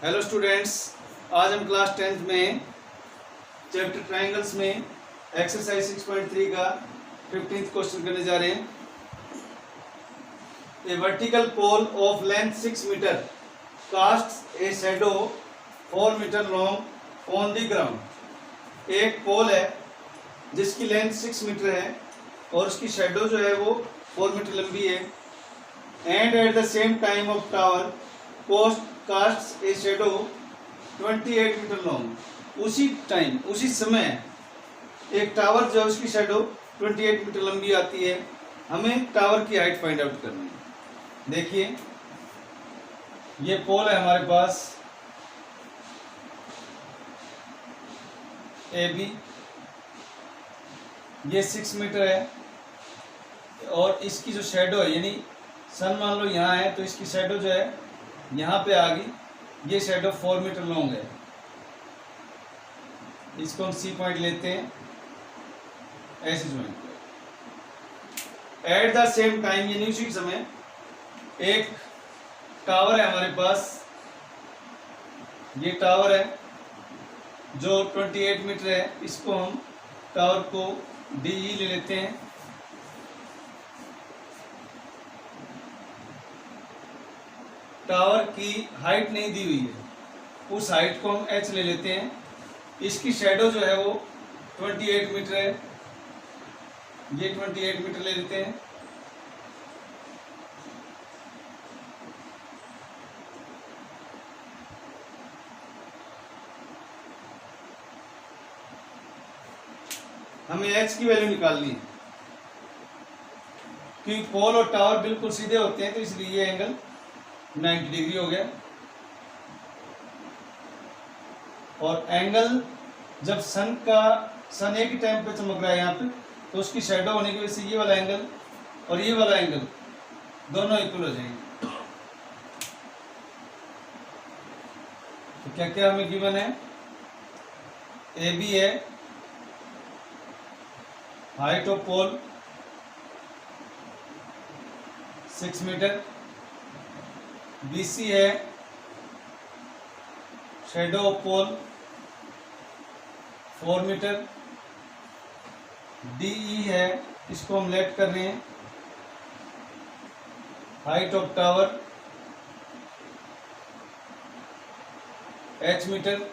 Hello students, आज हम class 10th में चैप्टर ट्रायंगल्स में एक्सरसाइज 6.3 का 15th क्वेश्चन करने जा रहे हैं। A vertical pole of length 6 metre casts a shadow 4 metre long on the ground. एक पोल है जिसकी लेंथ 6 मीटर है और उसकी शैडो जो है वो 4 मीटर लंबी है। And at the same time of tower post casts a shadow 28 metre long. उसी समय एक टावर जो है उसकी शैडो 28 मीटर लंबी आती है। हमें टावर की हाइट फाइंड आउट करनी है। देखिए, ये पोल है हमारे पास ए बी, ये 6 मीटर है और इसकी जो शैडो है, यानी सन मान लो यहाँ है तो इसकी शैडो जो है यहाँ पे आ गई। ये शैडो 4 मीटर लॉन्ग है। इसको हम सी पॉइंट लेते हैं, ऐसे join at the same time, यानी उसी समय एक टावर है हमारे पास। ये टावर है जो 28 मीटर है। इसको हम टावर को डी ले लेते हैं। टावर की हाइट नहीं दी हुई है, उस हाइट को हम h ले लेते हैं। इसकी शैडो जो है वो 28 मीटर है, ये 28 मीटर ले लेते हैं। हमें h की वैल्यू निकालनी है क्योंकि पोल और टावर बिल्कुल सीधे होते हैं, तो इसलिए ये एंगल 90 डिग्री हो गया। और एंगल जब सन एक ही टाइम पे चमक रहा है यहाँ पे, तो उसकी शैडो होने की वजह से ये वाला एंगल और ये वाला एंगल दोनों इक्वल हो जाएंगे। तो क्या क्या हमें गिवन है? ए बी है height of pole 6 metre, BC है shadow of pole 4 metre, DE है, इसको हम लेट कर रहे हैं height of tower H metre,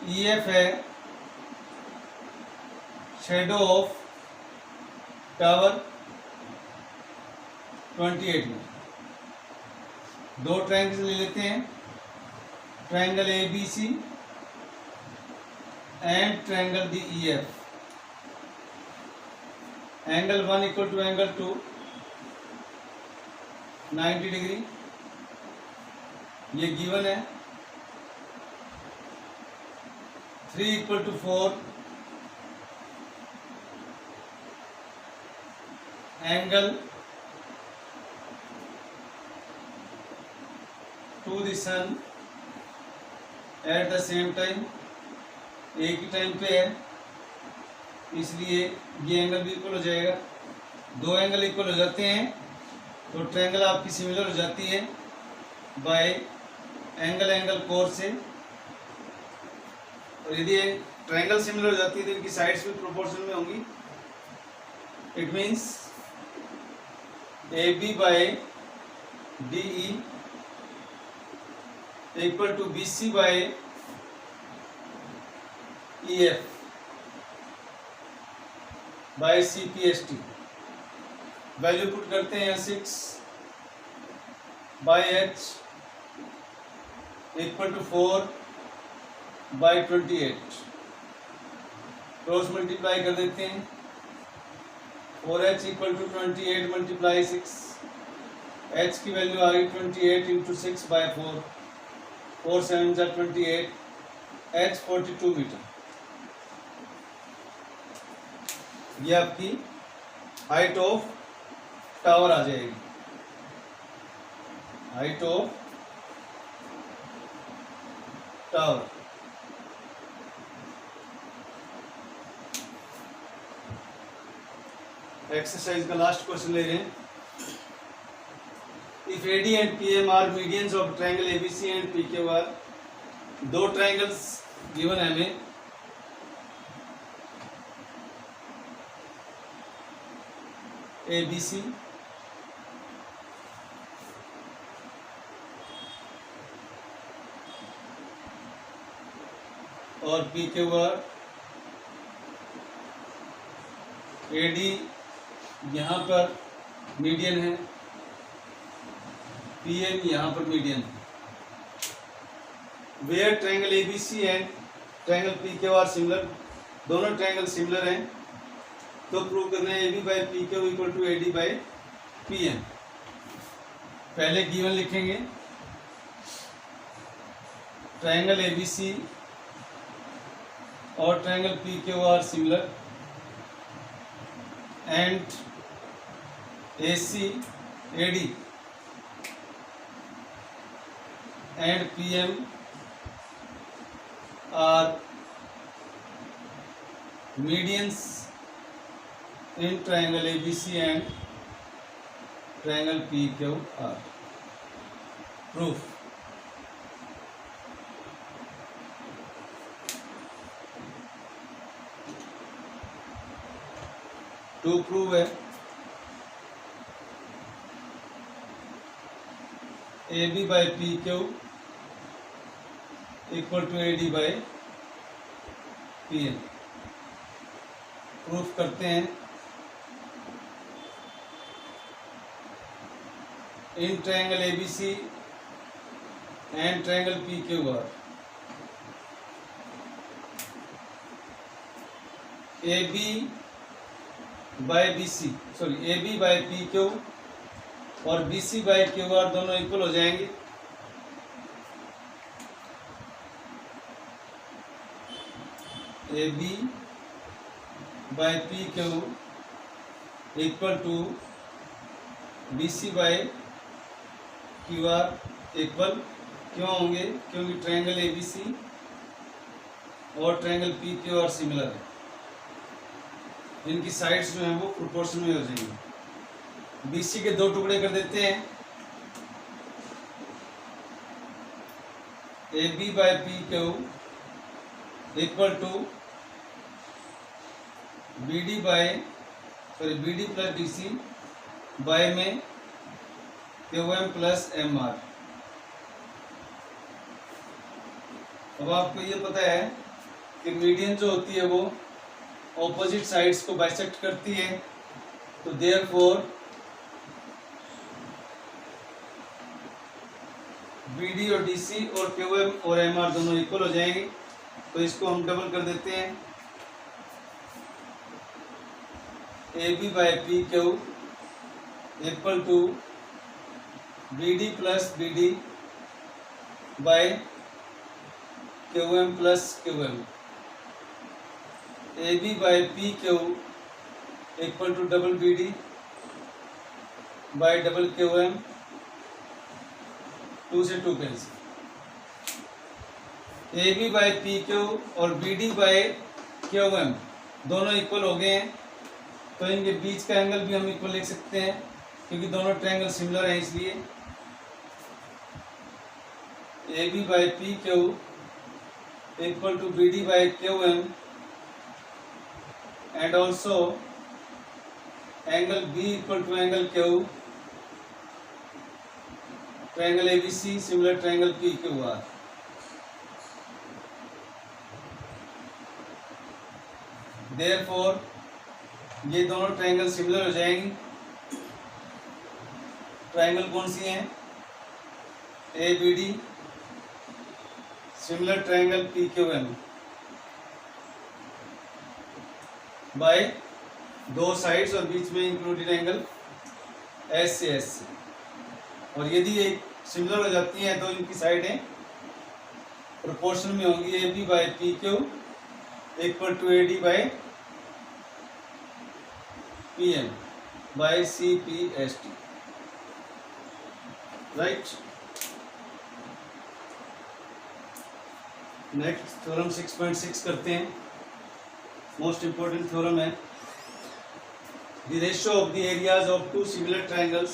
EF है शैडो ऑफ टावर 28 मीटर। दो ट्रायंगल ले लेते हैं, triangle ABC and triangle DEF। Angle 1 equal to angle 2 90 degree, ये गिवन है। 3 equal to 4, angle to the sun at the same time, एक ही time पे है, इसलिए ये एंगल भी इक्वल हो जाएगा। दो एंगल इक्वल हो जाते हैं तो ट्रायंगल आपकी सिमिलर हो जाती है बाय एंगल एंगल कोर से। और यदि ट्रायंगल सिमिलर हो जाती है तो इनकी साइड्स भी प्रोपोर्शन में होंगी। It means AB by DE equal to BC by EF by CPST। Value put करते हैं 6 by H equal to 4 by 28। Cross multiply कर देते हैं। 4H equal to 28 multiply 6, H की वैल्यू आ गई 28 इंटू 6 बाय 4, 4 7 जा 28, H 42 मीटर। ये आपकी हाइट ऑफ टावर आ जाएगी। Height of tower. एक्सरसाइज का लास्ट क्वेश्चन ले रहे हैं। If AD and PM are medians of triangle ABC and PQR, दो ट्रायंगल्स गिवन है हमें, ABC और PQR, AD यहाँ पर मीडियन है, PM यहाँ पर मीडियन है। Where triangle ABC and triangle PQR similar, दोनों ट्रायंगल सिमिलर हैं, तो प्रूव करना है AB by PQ equal to AD by PM। पहले गिवन लिखेंगे, ट्रायंगल ABC और triangle PQR similar and AC AD and PM are medians in triangle ABC and triangle PQR. Proof. To prove है AB by PQ equal to AD by PM। Proof करते हैं, in triangle ABC and triangle PQR AB by BC, sorry AB by PQ और BC by QR दोनों equal हो जाएंगे। AB by PQ equal to BC by QR equal क्यों होंगे? क्योंकि triangle ABC और ट्रायंगल PQR सिमिलर है, इनकी साइड्स जो हैं वो प्रोपोर्शन में हो जाएंगी। BC के दो टुकड़े कर देते हैं, AB by PQ equal to BD plus DC by में QM प्लस MR। अब आपको ये पता है कि मीडियन जो होती है वो ऑपोजिट साइड्स को बाइसेक्ट करती है, तो देयरफॉर BD और DC और QM और MR दोनों इक्वल हो जाएंगे, तो इसको हम डबल कर देते हैं। AB by PQ equal to BD plus BD by QM plus QM। AB by PQ equal to double BD by double QM, 2 से 2 कैंसिल। AB बाई PQ और BD बाई QM दोनों इक्वल हो गए हैं, तो इनके बीच का एंगल भी हम इक्वल लिख सकते हैं, क्योंकि दोनों ट्रायंगल सिमिलर हैं इसलिए। AB by PQ equal to BD by QM and also angle B equal to angle Q, triangle ABC similar triangle PQR। Therefore ये दोनों ट्रायंगल सिमिलर हो जाएंगी। ट्रायंगल कौन सी हैं? ABD similar triangle PQM by दो साइड्स और बीच में इंक्लूडेड एंगल S से S से। और यदि ये सिमिलर हो जाती हैं तो इनकी साइडें प्रोपोर्शन में होंगी। AB by PQ equal to AD by PM by CPST, right. Next theorem 6.6 करते हैं, मोस्ट इंपॉर्टेंट थ्योरम है। The ratio of the areas of two similar triangles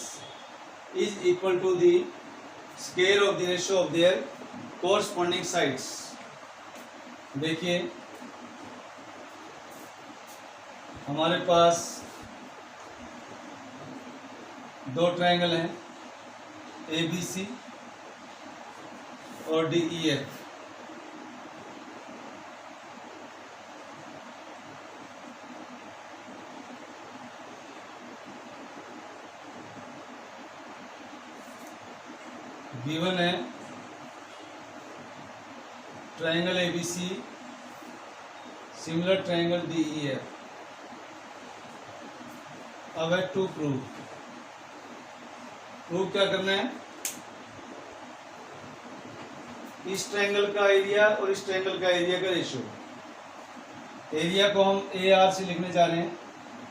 is equal to the square of the ratio of their corresponding sides। देखिए हमारे पास दो triangle हैं ABC और DEF। Given है triangle ABC similar triangle DEF। अब है to prove क्या करना है, इस ट्रायंगल का एरिया और इस ट्रायंगल का एरिया का रेशियो। एरिया को हम AR से लिखने जा रहे हैं,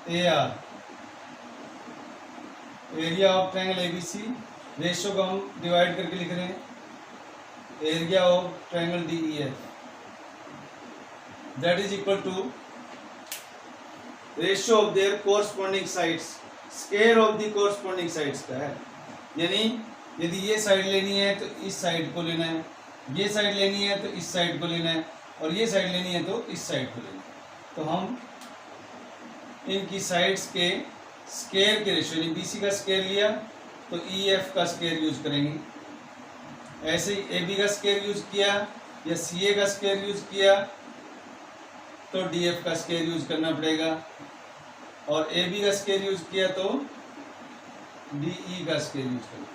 AR area of triangle ABC। Ratio को हम डिवाइड करके लिख रहे हैं, area of triangle DEF, that is equal to ratio of their corresponding sides. Square of the corresponding sides का है, यानी यदि ये साइड लेनी है तो इस साइड को लेना है, ये साइड लेनी है तो इस साइड को लेना है, और ये साइड लेनी है तो इस साइड को लेना है। तो हम इनकी साइड्स के स्क्वायर के रेशियो, यानी BC का स्क्वायर लिया तो EF का स्क्वायर यूज करेंगे। ऐसे ही AB का स्क्वायर यूज किया या CA का स्क्वायर यूज किया तो DF का स्क्वायर यूज करना पड़ेगा, और AB का स्क्वायर यूज किया तो DE का स्क्वायर यूज करना।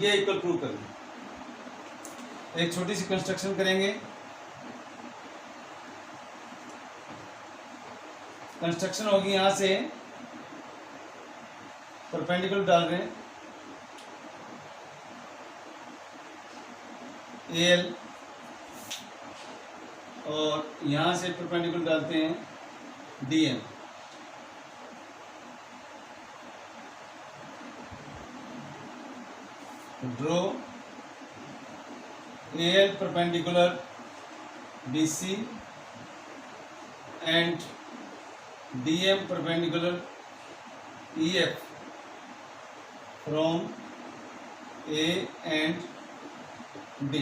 ये इक्वल प्रूव करेंगे। एक छोटी सी कंस्ट्रक्शन करेंगे। कंस्ट्रक्शन होगी, यहां से परपेंडिकुलर डाल रहे हैं AL, और यहां से परपेंडिकुलर डालते हैं DM। Draw AL perpendicular BC and DM perpendicular EF from A and D।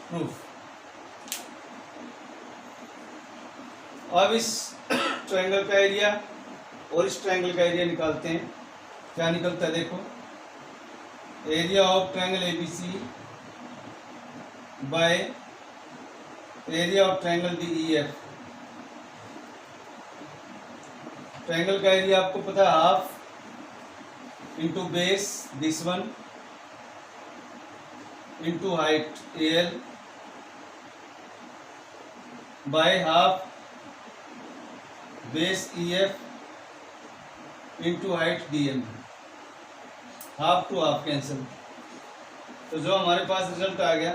Proof. अब इस ट्रायंगल का एरिया और इस ट्रायंगल का एरिया निकालते हैं। क्या निकलता है देखो, area of triangle ABC by area of triangle DEF। Triangle का एरिया आपको पता है half into base this one into height AL by half base EF into height DM। Half to half cancel, तो जो हमारे पास रिजल्ट आ गया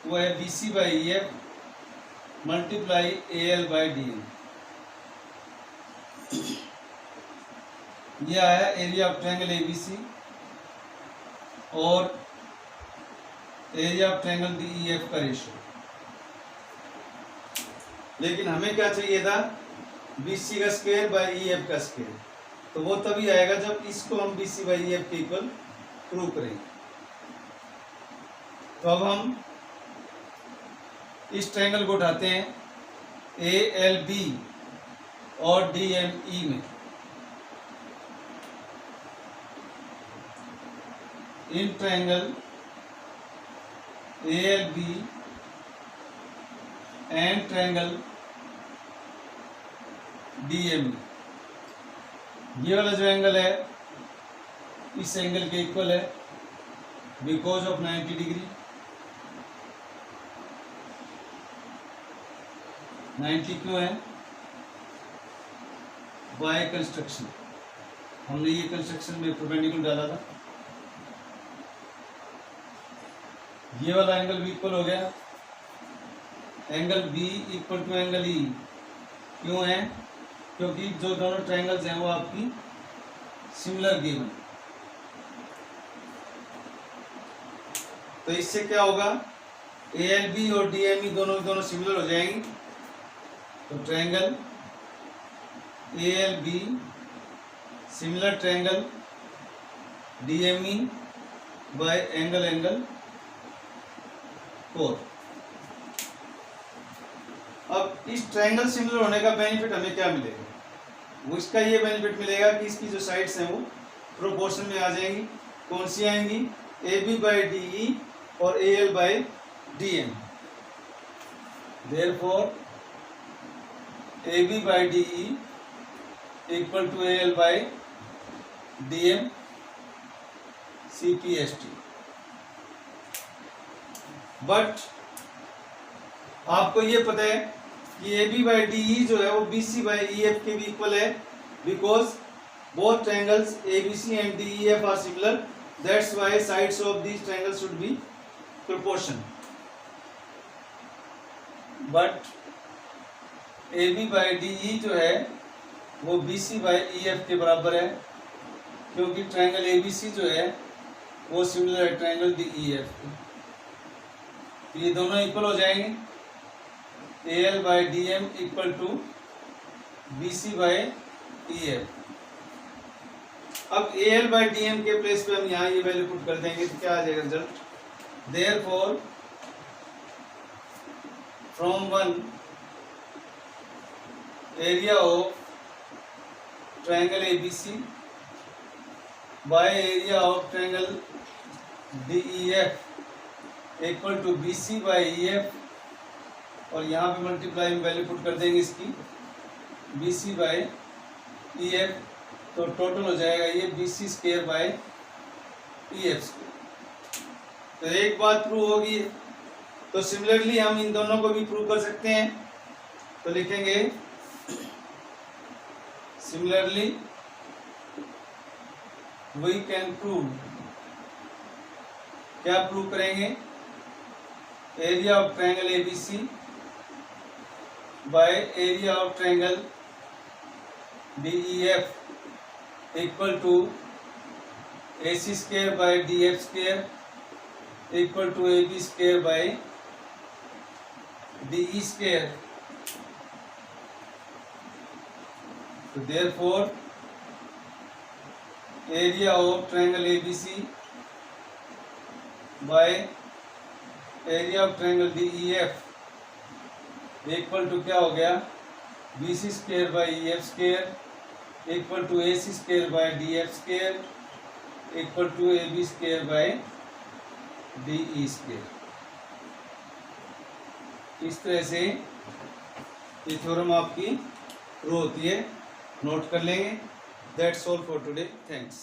वो है BC by EF multiply AL by DM। यह आया एरिया ऑफ ट्रायंगल ABC और area of triangle DEF का रेशियो। लेकिन हमें क्या चाहिए था, BC का स्क्वायर बाई EF का स्क्वायर, तो वो तभी आएगा जब इसको हम BC बाई EF के इक्वल प्रूव करेंगे। तो अब हम इस ट्रायंगल को उठाते हैं ALB और DME में। In triangle ALB and triangle DME, ये वाला जो एंगल है इस एंगल के इक्वल है बिकॉज ऑफ 90 डिग्री। 90 क्यों है, बाय कंस्ट्रक्शन। हमने ये कंस्ट्रक्शन में परपेंडिकुलर डाला था, ये वाला एंगल भी इक्वल हो गया। Angle B equal to angle E क्यों है, क्योंकि जो दोनों ट्रायंगल्स हैं वो आपकी सिमिलर गिवन। तो इससे क्या होगा, ALB और DME दोनों सिमिलर हो जाएंगी। तो triangle ALB similar triangle DME bye angle core. अब इस ट्रायंगल सिमिलर होने का बेनिफिट हमें क्या मिलेगा? वो इसका ये बेनिफिट मिलेगा कि इसकी जो साइड्स हैं वो प्रोपोर्शन में आ जाएंगी। कौन सी आएंगी? AB बाई DE और AL by DM। Therefore AB by DE equal to AL by DM CPST। But आपको ये पता है कि AB बाई DE जो है वो BC बाई EF के भी इक्वल है, because both triangles ABC and DEF are similar. That's why sides of these triangles should be proportion. But AB by DE जो है वो BC by EF के बराबर है, क्योंकि ट्रायंगल ABC जो है वो सिमिलर है ट्रायंगल DEF के। ये दोनों इक्वल हो जाएंगे। AL by DM equal to BC by EF। अब AL by DM के प्लेस पे हम यहाँ ये वैल्यू पुट कर देंगे तो क्या आ जाएगा result? Therefore from one area of triangle ABC by area of triangle DEF equal to BC by EF, और यहाँ पे मल्टीप्लाई में वैल्यू पुट कर देंगे इसकी BC by EF, तो टोटल हो जाएगा ये BC square by EF square. तो एक बात प्रूव होगी। तो सिमिलरली हम इन दोनों को भी प्रूव कर सकते हैं। तो लिखेंगे सिमिलरली वी कैन प्रूव। क्या प्रूव करेंगे? Area of triangle ABC by area of triangle DEF equal to AC square by DF square equal to AB square by DE square. तो therefore area of triangle ABC by area of triangle DEF equal to क्या हो गया? BC square by EF square equal to AC square by DF square equal to AB square by DE square. इस तरह से ये theorem आपकी prove होती है। नोट कर लेंगे। That's all for today. Thanks.